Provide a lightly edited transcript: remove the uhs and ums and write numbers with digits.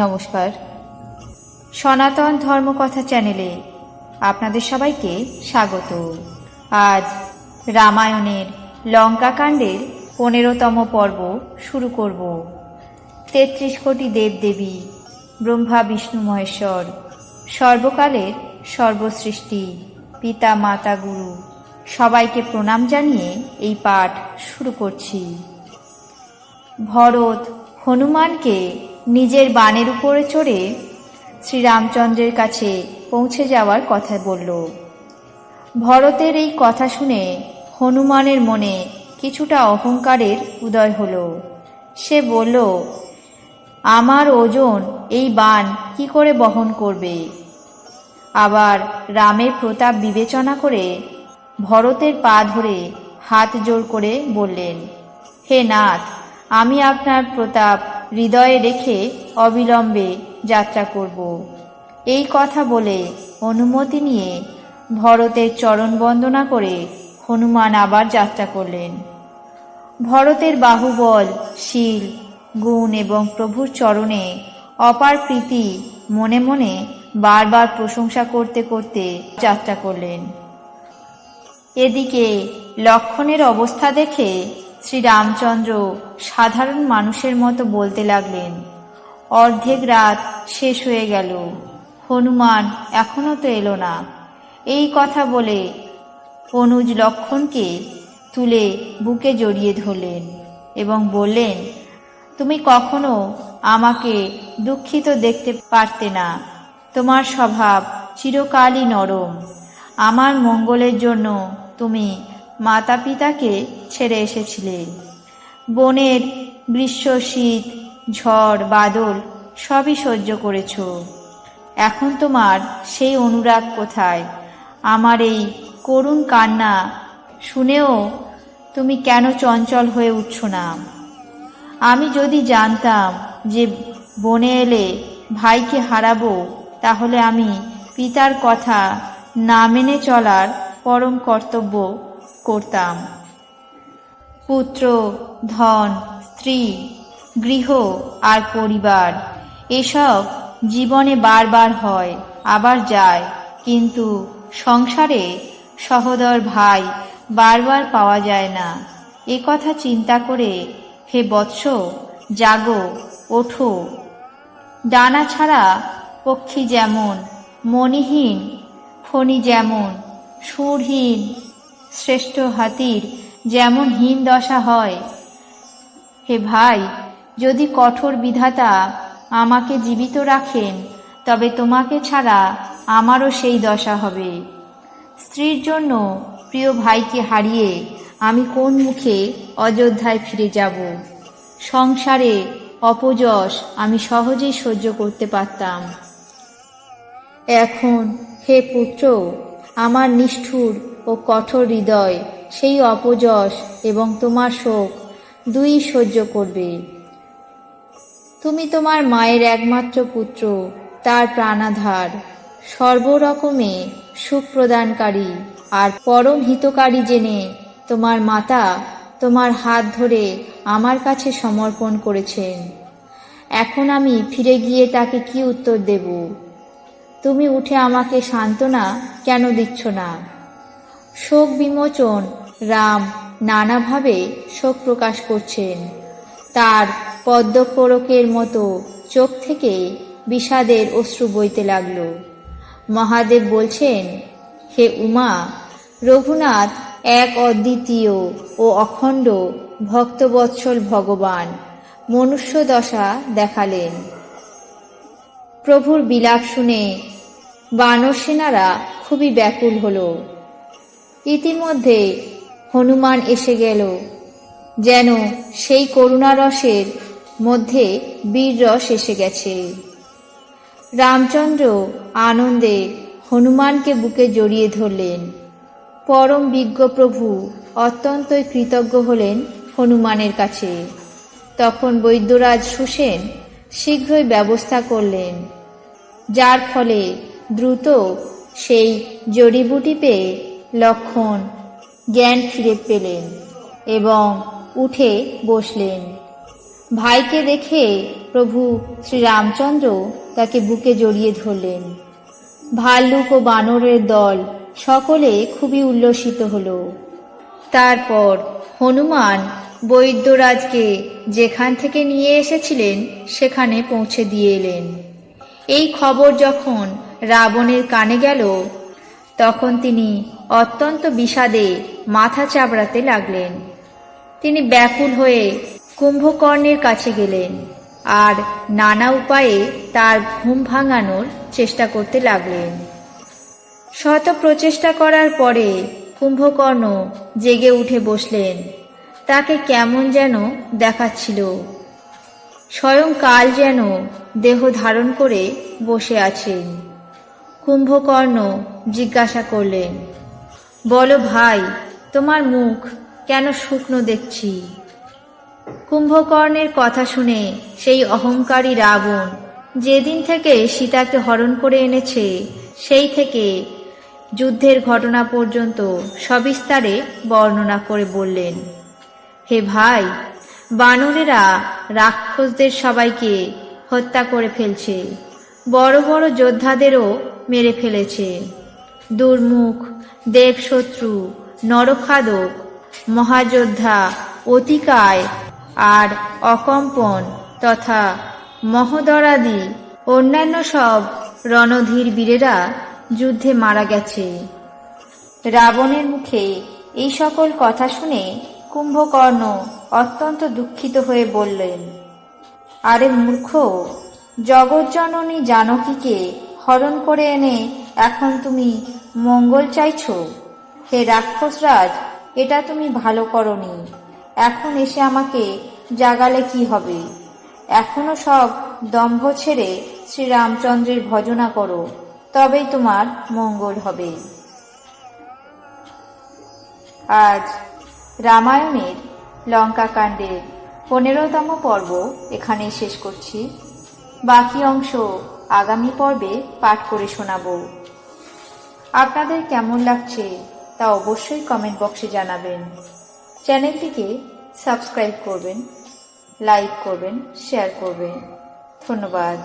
নমস্কার, সনাতন ধর্মকথা চ্যানেলে আপনাদের সবাইকে স্বাগত। আজ রামায়ণের লঙ্কাকাণ্ডের 15তম পর্ব শুরু করব। 33 কোটি দেবদেবী, ব্রহ্মা বিষ্ণু মহেশ্বর, সর্বকালের সর্বসৃষ্টি, পিতা মাতা গুরু সবাইকে প্রণাম জানিয়ে এই পাঠ শুরু করছি। ভরত হনুমানকে নিজের বানের উপরে চড়ে শ্রীরামচন্দ্রের কাছে পৌঁছে যাওয়ার কথা বলল। ভরতের এই কথা শুনে হনুমানের মনে কিছুটা অহংকারের উদয় হলো। সে বলল, আমার ওজন এই বান কি করে বহন করবে? আবার রামের প্রতাপ বিবেচনা করে ভরতের পা ধরে হাত জোর করে বললেন, হে নাথ, আমি আপনার প্রতাপ হৃদয়ে রেখে অবিলম্বে যাত্রা করব। এই কথা বলে অনুমতি নিয়ে ভরতের চরণ বন্দনা করে হনুমান আবার যাত্রা করলেন। ভরতের বাহুবল, শীল, গুণ এবং প্রভুর চরণে অপার প্রীতি মনে মনে বারবার প্রশংসা করতে করতে যাত্রা করলেন। এদিকে লক্ষণের অবস্থা দেখে শ্রীরামচন্দ্র সাধারণ মানুষের মতো বলতে লাগলেন, অর্ধেক রাত শেষ হয়ে গেল, হনুমান এখনো তো এলো না। এই কথা বলে অনুজ লক্ষণকে তুলে বুকে জড়িয়ে ধরলেন এবং বললেন, তুমি কখনো আমাকে দুঃখিত দেখতে পারতে না। তোমার স্বভাব চিরকালই নরম। আমার মঙ্গলের জন্য তুমি মাতা পিতাকে ছেড়ে এসেছিলে। বনের গ্রীষ্ম, শীত, ঝড়, বাদল সবই সহ্য করেছ। এখন তোমার সেই অনুরাগ কোথায়? আমার এই করুণ কান্না শুনেও তুমি কেন চঞ্চল হয়ে উঠছ না? আমি যদি জানতাম যে বনে এলে ভাইকে হারাবো, তাহলে আমি পিতার কথা না মেনে চলার পরম কর্তব্য করতাম। পুত্র, ধন, স্ত্রী, গৃহ আর পরিবার এসব জীবনে বারবার হয়, আবার যায়, কিন্তু সংসারে সহোদর ভাই বারবার পাওয়া যায় না। এ কথা চিন্তা করে হে বৎস, জাগো, ওঠো। ডানা ছাড়া পক্ষী যেমন, মণিহীন ফণি যেমন, সুরহীন শ্রেষ্ঠ হাতির যেমন হীন দশা হয়, হে ভাই, যদি কঠোর বিধাতা আমাকে জীবিত রাখেন, তবে তোমাকে ছাড়া আমারও সেই দশা হবে। স্ত্রীর জন্য প্রিয় ভাইকে হারিয়ে আমি কোন মুখে অযোধ্যায় ফিরে যাব? সংসারে অপযশ আমি সহজেই সহ্য করতে পারতাম। এখন হে পুত্র, আমার নিষ্ঠুর ও কঠোর হৃদয় সেই অপযশ এবং তোমার শোক দুই সহ্য করবে। তুমি তোমার মায়ের একমাত্র পুত্র, তার প্রাণাধার, সর্বরকমে সুখ প্রদানকারী আর পরম হিতকারী জেনে তোমার মাতা তোমার হাত ধরে আমার কাছে সমর্পণ করেছেন। এখন আমি ফিরে গিয়ে তাকে কি উত্তর দেব? তুমি উঠে আমাকে সান্ত্বনা কেন দিচ্ছ না? শোক বিমোচন রাম নানাভাবে শোক প্রকাশ করছেন। তার পদ্মকোরকের মতো চোখ থেকে বিষাদের অশ্রু বইতে লাগল। মহাদেব বলছেন, হে উমা, রঘুনাথ এক অদ্বিতীয় ও অখণ্ড ভক্তবৎসল ভগবান মনুষ্য দশা দেখালেন। প্রভুর বিলাপ শুনে বানর সেনারা খুবই ব্যাকুল হল। ইতিমধ্যে হনুমান এসে গেল, যেন সেই করুণারসের মধ্যে বীর রস এসে গেছে। রামচন্দ্র আনন্দে হনুমানকে বুকে জড়িয়ে ধরলেন। পরম বিজ্ঞ প্রভু অত্যন্তই কৃতজ্ঞ হলেন হনুমানের কাছে। তখন বৈদ্যরাজ সুসেন শীঘ্রই ব্যবস্থা করলেন, যার ফলে দ্রুত সেই জড়িবুটি পেয়ে লক্ষণ জ্ঞান ফিরে পেলেন এবং উঠে বসলেন। ভাইকে দেখে প্রভু শ্রীরামচন্দ্র তাকে বুকে জড়িয়ে ধরলেন। ভাল্লুক ও বানরের দল সকলে খুবই উল্লসিত হল। তারপর হনুমান বৈদ্যরাজকে যেখান থেকে নিয়ে এসেছিলেন সেখানে পৌঁছে দিয়ে এলেন। এই খবর যখন রাবণের কানে গেল, তখন তিনি অত্যন্ত বিষাদে মাথা চাবড়াতে লাগলেন। তিনি ব্যাকুল হয়ে কুম্ভকর্ণের কাছে গেলেন আর নানা উপায়ে তার ঘুম ভাঙানোর চেষ্টা করতে লাগলেন। শত প্রচেষ্টা করার পরে কুম্ভকর্ণ জেগে উঠে বসলেন। তাকে কেমন যেন দেখাচ্ছিল, স্বয়ং কাল যেন দেহ ধারণ করে বসে আছেন। কুম্ভকর্ণ জিজ্ঞাসা করলেন, বলো ভাই, তোমার মুখ কেন শুকনো দেখছি? কুম্ভকর্ণের কথা শুনে সেই অহংকারী রাবণ যেদিন থেকে সীতাকে হরণ করে এনেছে, সেই থেকে যুদ্ধের ঘটনা পর্যন্ত সবিস্তারে বর্ণনা করে বললেন, হে ভাই, বানরেরা রাক্ষসদের সবাইকে হত্যা করে ফেলছে, বড় বড় যোদ্ধাদেরও মেরে ফেলেছে। দুর্মুখ, দেবশত্রু, নরখাদক, মহাযোদ্ধা, অতিকায় আর অকম্পন তথা মহোদরাদি অন্যান্য সব রণধীর বীরেরা যুদ্ধে মারা গেছে। রাবণের মুখে এই সকল কথা শুনে কুম্ভকর্ণ অত্যন্ত দুঃখিত হয়ে বললেন, আরে মূর্খ, জগজ্জননী জানকীকে হরণ করে এনে এখন তুমি মঙ্গল চাইছ? হে রাক্ষসরাজ, এটা তুমি ভালো করনি। এখন এসে আমাকে জাগালে কি হবে? এখনো সব দম্ভ ছেড়ে শ্রীরামচন্দ্রের ভজনা করো, তবেই তোমার মঙ্গল হবে। আজ রামায়ণের লঙ্কাকাণ্ডের 15তম পর্ব এখানেই শেষ করছি। বাকি অংশ আগামী পর্বে পাঠ করে শোনাব। আপনাদের কেমন লাগছে তা অবশ্যই কমেন্ট বক্সে জানাবেন। চ্যানেলটিকে সাবস্ক্রাইব করবেন, লাইক করবেন, শেয়ার করবেন। ধন্যবাদ।